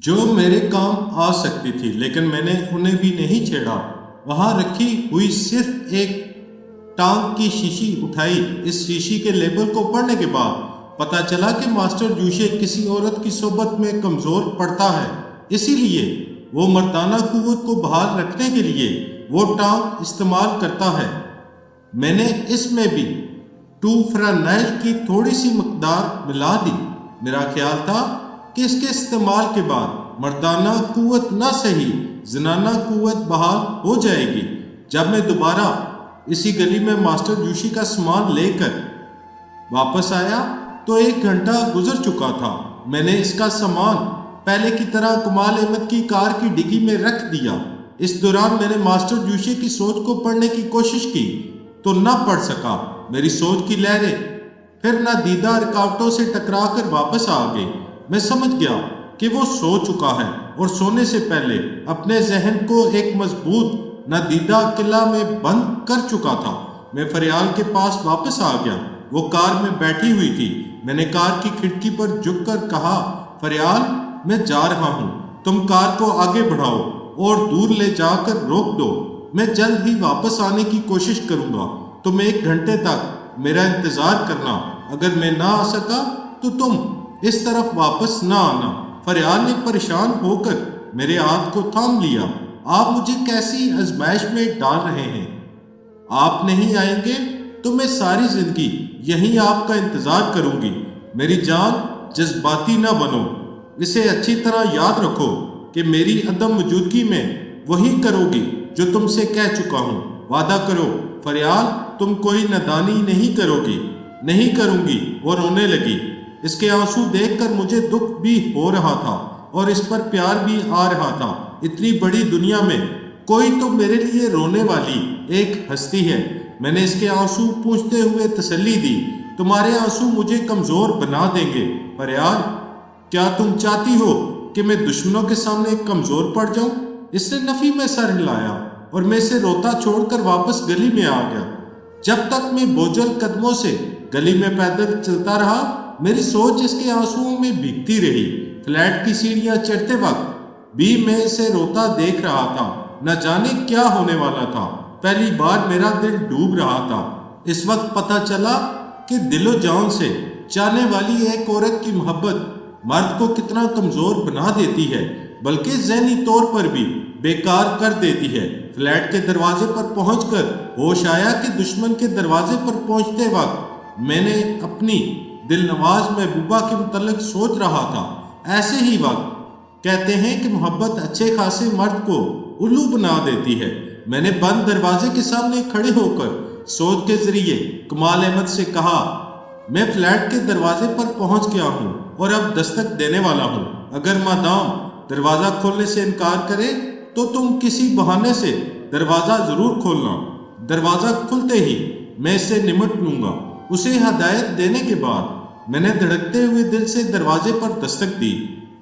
جو میرے کام آ سکتی تھی، لیکن میں نے انہیں بھی نہیں چھیڑا۔ وہاں رکھی ہوئی صرف ایک ٹانک کی شیشی اٹھائی۔ اس شیشی کے لیبل کو پڑھنے کے بعد پتہ چلا کہ ماسٹر جوشے کسی عورت کی صحبت میں کمزور پڑتا ہے، اسی لیے وہ مردانہ قوت کو بحال رکھنے کے لیے وہ ٹانک استعمال کرتا ہے۔ میں نے اس میں بھی 2 فرانائل کی تھوڑی سی مقدار ملا دی۔ میرا خیال تھا کہ اس کے استعمال کے بعد مردانہ قوت نہ صحیح زنانہ قوت بحال ہو جائے گی۔ جب میں دوبارہ اسی گلی میں ماسٹر جوشی کا سامان لے کر واپس آیا تو 1 گھنٹہ گزر چکا تھا۔ میں نے اس کا سامان پہلے کی طرح کمال احمد کی کار کی ڈگی میں رکھ دیا۔ اس دوران میں نے ماسٹر جوشی کی سوچ کو پڑھنے کی کوشش کی تو نہ پڑھ سکا۔ میری سوچ کی لہریں پھر نادیدہ رکاوٹوں سے ٹکرا کر واپس آ گئی۔ میں سمجھ گیا کہ وہ سو چکا ہے اور سونے سے پہلے اپنے ذہن کو ایک مضبوط نادیدہ قلعہ میں بند کر چکا تھا۔ میں فریال کے پاس واپس آ گیا۔ وہ کار میں بیٹھی ہوئی تھی۔ میں نے کار کی کھڑکی پر جھک کر کہا، فریال، میں جا رہا ہوں، تم کار کو آگے بڑھاؤ اور دور لے جا کر روک دو۔ میں جلد ہی واپس آنے کی کوشش کروں گا۔ تم 1 گھنٹے تک میرا انتظار کرنا۔ اگر میں نہ آ سکا تو تم اس طرف واپس نہ آنا۔ فریال نے پریشان ہو کر میرے ہاتھ کو تھام لیا۔ آپ مجھے کیسی آزمائش میں ڈال رہے ہیں؟ آپ نہیں آئیں گے تو میں ساری زندگی یہیں آپ کا انتظار کروں گی۔ میری جان، جذباتی نہ بنو۔ اسے اچھی طرح یاد رکھو کہ میری عدم موجودگی میں وہی کرو گی جو تم سے کہہ چکا ہوں۔ وعدہ کرو فریال، تم کوئی نادانی نہیں کرو گی۔ نہیں کروں گی۔ وہ رونے لگی۔ اس کے آنسو دیکھ کر مجھے دکھ بھی ہو رہا تھا اور اس پر پیار بھی آ رہا تھا۔ اتنی بڑی دنیا میں کوئی تو میرے لیے رونے والی ایک ہستی ہے۔ میں نے اس کے آنسو پوچھتے ہوئے تسلی دی، تمہارے آنسو مجھے کمزور بنا دیں گے فریال۔ کیا تم چاہتی ہو کہ میں دشمنوں کے سامنے کمزور پڑ جاؤں؟ اس نے نفی میں سر ہلایا اور میں اسے روتا چھوڑ کر واپس گلی میں آ گیا۔ جب تک میں بوجھل قدموں سے گلی میں پیدل چلتا رہا، میری سوچ اس کے آنسوؤں میں بھیگتی رہی۔ فلیٹ کی سیڑھیاں چڑھتے وقت بھی میں اسے روتا دیکھ رہا تھا۔ نہ جانے کیا ہونے والا تھا۔ پہلی بار میرا دل ڈوب رہا تھا۔ اس وقت پتہ چلا کہ دل و جان سے چاہنے والی ایک عورت کی محبت مرد کو کتنا کمزور بنا دیتی ہے، بلکہ ذہنی طور پر بھی بیکار کر دیتی ہے۔ فلیٹ کے دروازے پر پہنچ کر ہوش آیا کہ دشمن کے دروازے پر پہنچتے وقت میں نے اپنی دل نواز محبوبہ کے متعلق سوچ رہا تھا۔ ایسے ہی وقت کہتے ہیں کہ محبت اچھے خاصے مرد کو الو بنا دیتی ہے۔ میں نے بند دروازے کے سامنے کھڑے ہو کر سوچ کے ذریعے کمال احمد سے کہا، میں فلیٹ کے دروازے پر پہنچ گیا ہوں اور اب دستک دینے والا ہوں۔ اگر مادام دروازہ کھولنے سے انکار کرے تو تم کسی بہانے سے دروازہ ضرور کھولنا۔ دروازہ کھلتے ہی میں اسے نمٹ لوں گا۔ اسے ہدایت دینے کے بعد میں نے دھڑکتے ہوئے دل سے دروازے پر دستک دی۔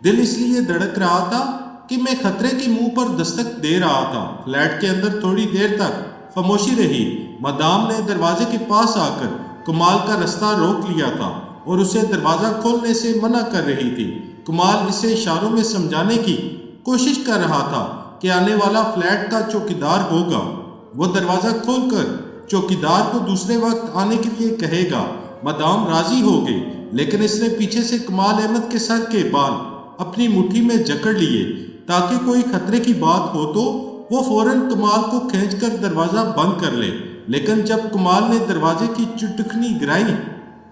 دل اس لیے دھڑک رہا تھا کہ میں خطرے کے منہ پر دستک دے رہا تھا۔ فلیٹ کے اندر تھوڑی دیر تک خاموشی رہی۔ مدام نے دروازے کے پاس آ کر کمال کا رستہ روک لیا تھا اور اسے دروازہ کھولنے سے منع کر رہی تھی۔ کمال اسے اشاروں میں سمجھانے کی کوشش کر رہا تھا کہ آنے والا فلیٹ کا چوکیدار ہوگا۔ وہ دروازہ کھول کر چوکیدار کو دوسرے وقت آنے کے لیے کہے گا۔ مدام راضی ہو گئی، لیکن اس نے پیچھے سے کمال احمد کے سر کے بال اپنی مٹھی میں جکڑ لیے تاکہ کوئی خطرے کی بات ہو تو وہ فوراً کمال کو کھینچ کر دروازہ بند کر لے۔ لیکن جب کمال نے دروازے کی چٹکنی گرائی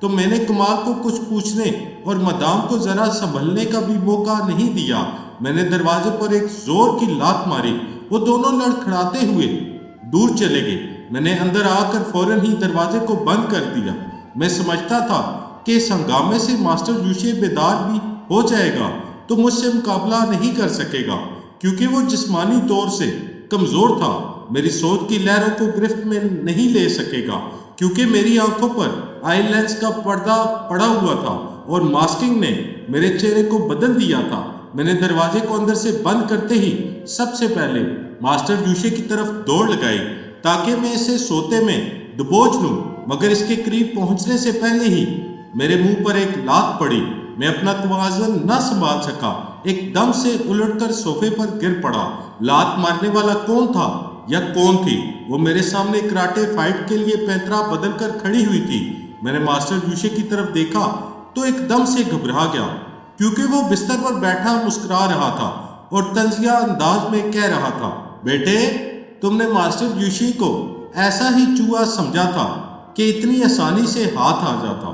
تو میں نے کمال کو کچھ پوچھنے اور مدام کو ذرا سنبھلنے کا بھی موقع نہیں دیا۔ میں نے دروازے پر ایک زور کی لات ماری۔ وہ دونوں لڑکھڑاتے ہوئے دور چلے گئے۔ میں نے اندر آ کر فوراً ہی دروازے کو بند کر دیا۔ میں سمجھتا تھا کہ اس ہنگامے سے ماسٹر جوشے بیدار بھی ہو جائے گا تو مجھ سے مقابلہ نہیں کر سکے گا، کیونکہ وہ جسمانی طور سے کمزور تھا۔ میری سوچ کی لہروں کو گرفت میں نہیں لے سکے گا، کیونکہ میری آنکھوں پر آئی لینس کا پردہ پڑا ہوا تھا اور ماسکنگ نے میرے چہرے کو بدل دیا تھا۔ میں نے دروازے کو اندر سے بند کرتے ہی سب سے پہلے ماسٹر جوشے کی طرف دوڑ لگائی تاکہ میں اسے سوتے میں دبوچ لوں، مگر اس کے قریب پہنچنے سے پہلے ہی میرے منہ پر ایک لات پڑی۔ میں اپنا توازن نہ سنبھال سکا۔ ایک دم سے الٹ کر صوفے پر گر پڑا۔ لات مارنے والا کون تھا یا کون تھی؟ وہ میرے سامنے کراٹے فائٹ کے لیے پینترا بدل کر کھڑی ہوئی تھی۔ میں نے ماسٹر یوشی کی طرف دیکھا تو ایک دم سے گھبرا گیا، کیونکہ وہ بستر پر بیٹھا مسکرا رہا تھا اور طنزیہ انداز میں کہہ رہا تھا، بیٹے تم نے ماسٹر یوشی کو ایسا ہی چوہا سمجھا تھا کہ اتنی آسانی سے ہاتھ آ جاتا۔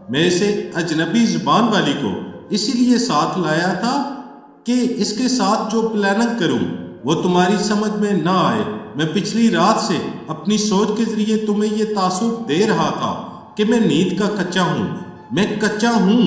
میں اسے اجنبی زبان والی کو اسی لیے ساتھ لایا تھا کہ اس کے ساتھ جو پلاننگ کروں وہ تمہاری سمجھ میں نہ آئے۔ میں پچھلی رات سے اپنی سوچ کے ذریعے تمہیں یہ تاثر دے رہا تھا کہ میں نیند کا کچا ہوں۔ میں کچا ہوں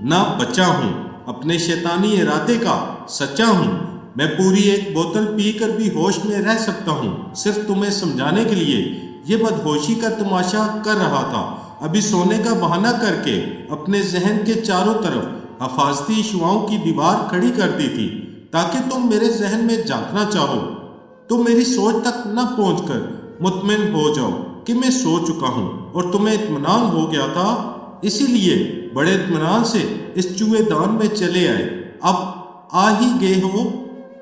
نہ بچا ہوں، اپنے شیطانی ارادے کا سچا ہوں۔ میں پوری ایک بوتل پی کر بھی ہوش میں رہ سکتا ہوں، صرف تمہیں سمجھانے کے لیے یہ بدہوشی کا تماشا کر رہا تھا۔ ابھی سونے کا بہانہ کر کے اپنے ذہن کے چاروں طرف حفاظتی شعاؤں کی دیوار کھڑی کر دی تھی تاکہ تم میرے ذہن میں جھانکنا چاہو تو میری سوچ تک نہ پہنچ کر مطمئن ہو جاؤ کہ میں سو چکا ہوں، اور تمہیں اطمینان ہو گیا تھا، اسی لیے بڑے اطمینان سے اس چوہے دان میں چلے آئے۔ اب آ ہی گئے ہو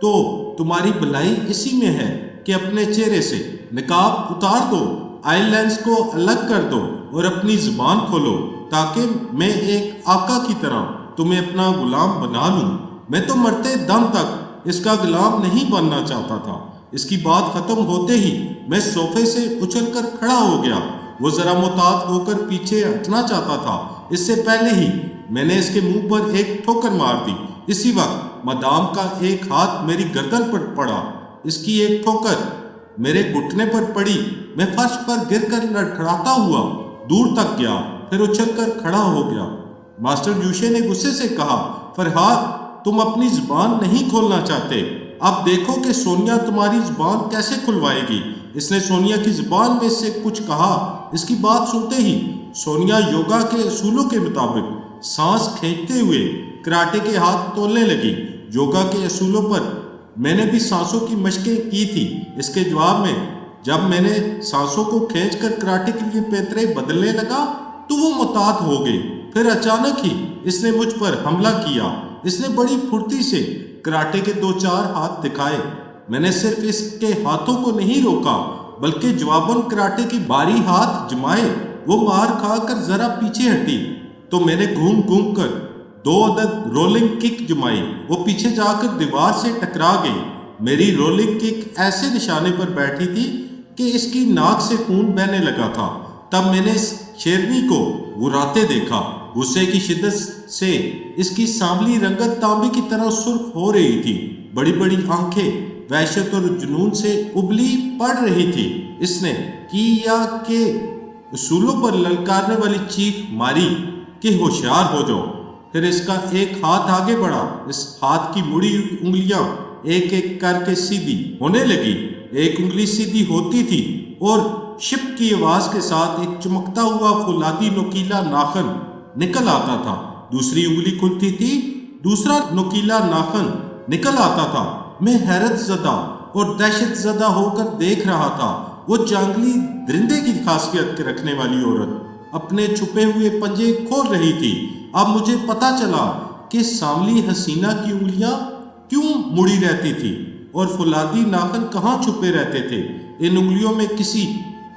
تو تمہاری بھلائی اسی میں ہے کہ اپنے چہرے سے نقاب اتار دو، آئی لینس کو الگ کر دو اور اپنی زبان کھولو تاکہ میں ایک آقا کی طرح تمہیں اپنا غلام بنا لوں۔ میں تو مرتے دم تک اس کا غلام نہیں بننا چاہتا تھا۔ اس کی بات ختم ہوتے ہی میں صوفے سے اچھل کر کھڑا ہو گیا۔ وہ ذرا محتاط ہو کر پیچھے ہٹنا چاہتا تھا، اس سے پہلے ہی میں نے اس کے منہ پر ایک ٹھوکر مار دی۔ اسی وقت مدام کا ایک ہاتھ میری گردن پر پڑا۔ اس کی ایک ٹھوکر میرے گھٹنے پر پڑی۔ میں فرش پر گر کر لڑکھڑاتا ہوا دور تک گیا، پھر اچھل کر کھڑا ہو گیا۔ ماسٹر یوشی نے غصے سے کہا، فرہاد تم اپنی زبان نہیں کھولنا چاہتے، اب دیکھو کہ سونیا تمہاری زبان کیسے کھلوائے گی۔ اس نے سونیا کی زبان میں سے کچھ کہا۔ اس کی بات سنتے ہی سونیا یوگا کے اصولوں کے مطابق سانس کھینچتے ہوئے کراٹے کے ہاتھ تولنے لگی۔ یوگا کے اصولوں پر میں نے بھی سانسوں کی مشقیں کی تھی۔ اس کے جواب میں جب میں نے سانسوں کو کھینچ کر کراٹے کے لیے پینترے بدلنے لگا تو وہ محتاط ہو گئی۔ پھر اچانک ہی اس نے مجھ پر حملہ کیا۔ اس نے بڑی پھرتی سے کراٹے کے 2-4 ہاتھ دکھائے۔ میں نے صرف اس کے ہاتھوں کو نہیں روکا بلکہ جواباً کراٹے کی باری ہاتھ جمائے۔ وہ مار کھا کر ذرا پیچھے ہٹی تو میں نے گھوم گھوم کر 2 عدد رولنگ کک جمائی۔ وہ پیچھے جا کر دیوار سے ٹکرا گئی۔ میری رولنگ کک ایسے نشانے پر بیٹھی تھی کہ اس کی ناک سے خون بہنے لگا تھا۔ تب میں نے اس شیرنی کو گراتے دیکھا۔ غصے کی شدت سے اس کی سانولی رنگت تانبے کی طرح سرخ ہو رہی تھی۔ بڑی بڑی آنکھیں وحشت اور جنون سے ابلی پڑ رہی تھی۔ اس نے کیا کے اصولوں پر للکارنے والی چیخ ماری کہ ہوشیار ہو جاؤ۔ پھر اس کا ایک ہاتھ آگے بڑھا۔ اس ہاتھ کی مڑی ہوئی انگلیاں ایک ایک کر کے سیدھی ہونے لگی۔ ایک انگلی سیدھی ہوتی تھی اور شپ کی آواز کے ساتھ ایک چمکتا ہوا فولادی نوکیلا ناخن نکل آتا تھا۔ دوسری انگلی کھلتی تھی، دوسرا نوکیلا ناخن نکل آتا تھا۔ میں حیرت زدہ اور دہشت زدہ ہو کر دیکھ رہا تھا۔ وہ جنگلی درندے کی خاصیت رکھنے والی عورت اپنے چھپے ہوئے پنجے کھول رہی تھی۔ اب مجھے پتا چلا کہ ساملی حسینہ کی انگلیاں کیوں مڑی رہتی تھی اور فولادی ناخن کہاں چھپے رہتے تھے۔ ان انگلیوں میں کسی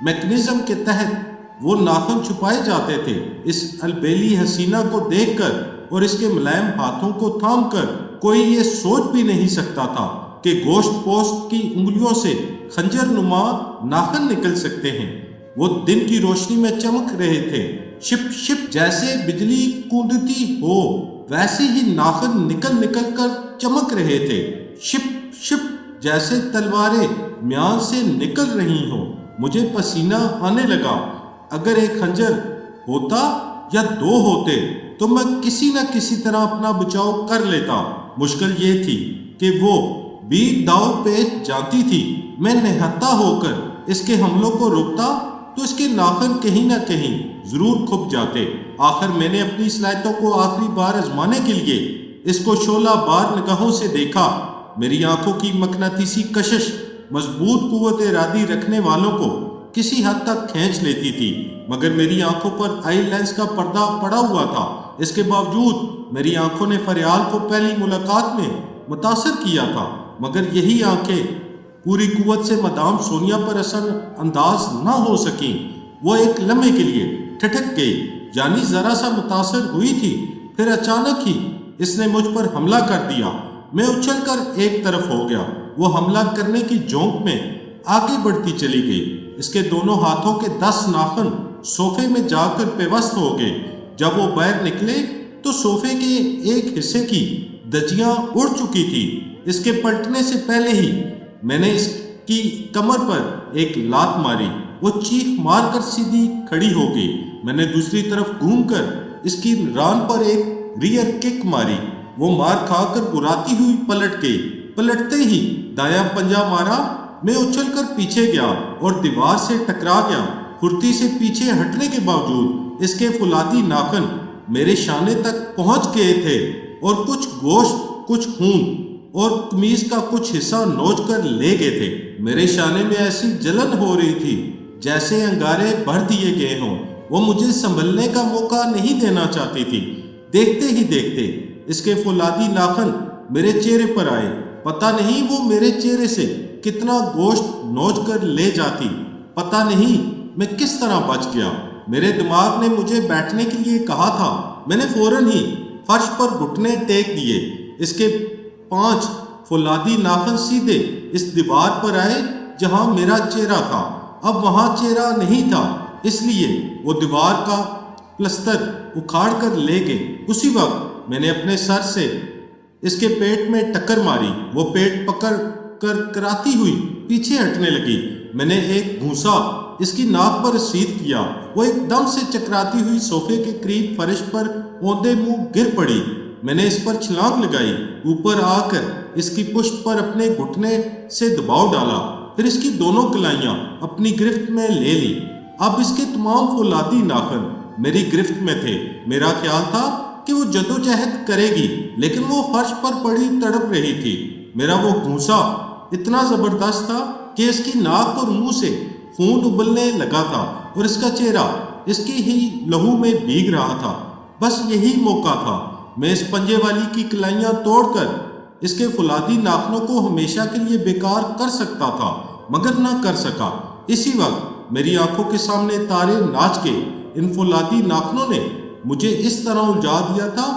میکنزم کے تحت وہ ناخن چھپائے جاتے تھے۔ اس البیلی حسینہ کو دیکھ کر اور اس کے ملائم ہاتھوں کو تھام کر کوئی یہ سوچ بھی نہیں سکتا تھا کہ گوشت پوست کی انگلیوں سے خنجر نما ناخن نکل سکتے ہیں۔ وہ دن کی روشنی میں چمک رہے تھے۔ شپ شپ جیسے بجلی کودتی ہو ویسے ہی ناخن نکل نکل کر چمک رہے تھے۔ شپ شپ جیسے تلواریں میان سے نکل رہی ہوں۔ مجھے پسینہ آنے لگا۔ اگر ایک خنجر ہوتا یا 2 ہوتے تو میں کسی نہ کسی طرح اپنا بچاؤ کر لیتا۔ مشکل یہ تھی کہ وہ بھی داؤ پیچ جاتی تھی۔ میں نہتا ہو کر اس کے حملوں کو روکتا تو اس کے ناخن کہیں نہ کہیں ضرور کھپ جاتے۔ آخر میں نے اپنی صلاحیتوں کو آخری بار آزمانے کے لیے اس کو شعلہ بار نگاہوں سے دیکھا۔ میری آنکھوں کی مقناطیسی کشش مضبوط قوت ارادی رکھنے والوں کو کسی حد تک کھینچ لیتی تھی، مگر میری آنکھوں پر آئی لینس کا پردہ پڑا ہوا تھا۔ اس کے باوجود میری آنکھوں نے فریال کو پہلی ملاقات میں متاثر کیا تھا، مگر یہی آنکھیں پوری قوت سے مدام سونیا پر اثر انداز نہ ہو سکیں۔ وہ ایک لمحے کے لیے ٹھٹک گئی، یعنی ذرا سا متاثر ہوئی تھی، پھر اچانک ہی اس نے مجھ پر حملہ کر دیا۔ میں اچھل کر ایک طرف ہو گیا۔ وہ حملہ کرنے کی جونک میں آگے بڑھتی چلی گئی۔ اس کے دونوں ہاتھوں کے 10 ناخن صوفے میں جا کر پیوست ہو گئے۔ جب وہ باہر نکلے تو صوفے کے ایک حصے کی دجیاں اڑ چکی تھی۔ اس کے پلٹنے سے پہلے ہی میں نے اس کی کمر پر ایک لات ماری۔ وہ چیخ مار کر سیدھی کھڑی ہو گئی۔ میں نے دوسری طرف گھوم کر اس کی ران پر ایک ریئر کک ماری۔ وہ مار کھا کر گراتی ہوئی پلٹ گئی۔ پلٹتے ہی دایاں پنجہ مارا۔ میں اچھل کر پیچھے گیا اور دیوار سے ٹکرا گیا۔ پھرتی سے پیچھے ہٹنے کے باوجود اس کے فولادی ناخن میرے شانے تک پہنچ گئے تھے اور کچھ گوشت، کچھ خون اور قمیض کا کچھ حصہ نوچ کر لے گئے تھے۔ میرے شانے میں ایسی جلن ہو رہی تھی جیسے انگارے بھر دیے گئے ہوں۔ وہ مجھے سنبھلنے کا موقع نہیں دینا چاہتی تھی۔ دیکھتے ہی دیکھتے اس کے فولادی ناخن میرے چہرے پر آئے۔ پتہ نہیں وہ میرے چہرے سے کتنا گوشت نوچ کر لے جاتی۔ پتہ نہیں میں کس طرح بچ گیا۔ میرے دماغ نے مجھے بیٹھنے کے لیے کہا تھا۔ میں نے فوراً ہی فرش پر گھٹنے ٹیک دیے۔ اس کے 5 فولادی ناخن سیدھے اس دیوار پر آئے جہاں میرا چہرہ تھا۔ اب وہاں چہرہ نہیں تھا، اس لیے وہ دیوار کا پلستر اکھاڑ کر لے گئے۔ اسی وقت میں نے اپنے سر سے اس کے پیٹ میں ٹکر ماری۔ وہ پیٹ پکڑ کر کراتی ہوئی پیچھے ہٹنے لگی۔ میں نے ایک گھونسا اس کی ناک پر رسید کیا۔ وہ ایک دم سے چکراتی ہوئی صوفے کے قریب فرش پر اوندے منہ گر پڑی۔ میں نے اس پر چھلانگ لگائی، اوپر آ کر اس کی پشت پر اپنے گھٹنے سے دباؤ ڈالا، پھر اس کی دونوں کلائیاں اپنی گرفت میں لے لی۔ اب اس کے تمام فولادی ناخن میری گرفت میں تھے۔ میرا خیال تھا کہ وہ جدوجہد کرے گی، لیکن وہ فرش پر پڑی تڑپ رہی تھی۔ میرا وہ گھونسا اتنا زبردست تھا کہ اس کی ناک اور منہ سے خون ابلنے لگا تھا اور اس کا چہرہ اس کی ہی لہو میں بھیگ رہا تھا۔ بس یہی موقع تھا۔ میں اس پنجے والی کی کلائیاں توڑ کر اس کے فولادی ناخنوں کو ہمیشہ کے لیے بیکار کر سکتا تھا، مگر نہ کر سکا۔ اسی وقت میری آنکھوں کے سامنے تارے ناچ گئے۔ ان فولادی ناخنوں نے مجھے اس طرح الجھا دیا تھا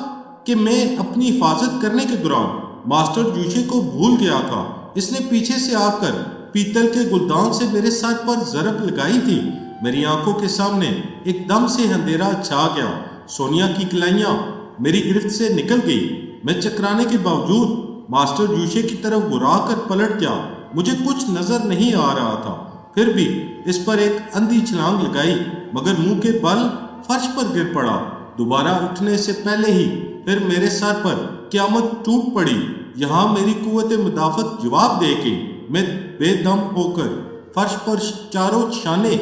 کہ میں اپنی حفاظت کرنے کے دوران ماسٹر جوشے کو بھول گیا تھا۔ اس نے پیچھے سے آ کر پیتل کے گلدان سے میرے سر پر ضرب لگائی تھی۔ میری آنکھوں کے سامنے ایک دم سے اندھیرا چھا گیا۔ سونیا کی کلائیاں میری گرفت سے نکل گئی۔ میں چکرانے کے باوجود ماسٹر جوشے کی طرف گھرا کر پلٹ گیا۔ مجھے کچھ نظر نہیں آ رہا تھا، پھر بھی اس پر ایک اندھی چھلانگ لگائی، مگر منہ کے بل فرش پر گر پڑا۔ دوبارہ اٹھنے سے پہلے ہی پھر میرے سر پر قیامت ٹوٹ پڑی۔ یہاں میری قوت مدافعت جواب دے کے میں بے دم ہو کر فرش پر چاروں شانے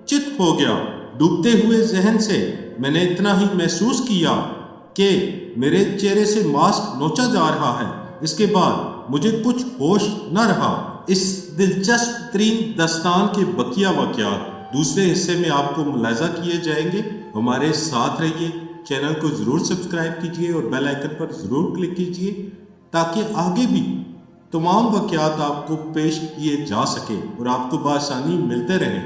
چت ہو گیا۔ ڈوبتے ہوئے ذہن سے میں نے اتنا ہی محسوس کیا کہ میرے چہرے سے ماسک نوچا جا رہا ہے۔ اس کے بعد مجھے کچھ ہوش نہ رہا۔ اس دلچسپ ترین داستان کے بقیہ واقعات دوسرے حصے میں آپ کو ملاحظہ کیے جائیں گے۔ ہمارے ساتھ رہیے، چینل کو ضرور سبسکرائب کیجیے اور بیل آئکن پر ضرور کلک کیجیے تاکہ آگے بھی تمام واقعات آپ کو پیش کیے جا سکے اور آپ کو بآسانی ملتے رہیں۔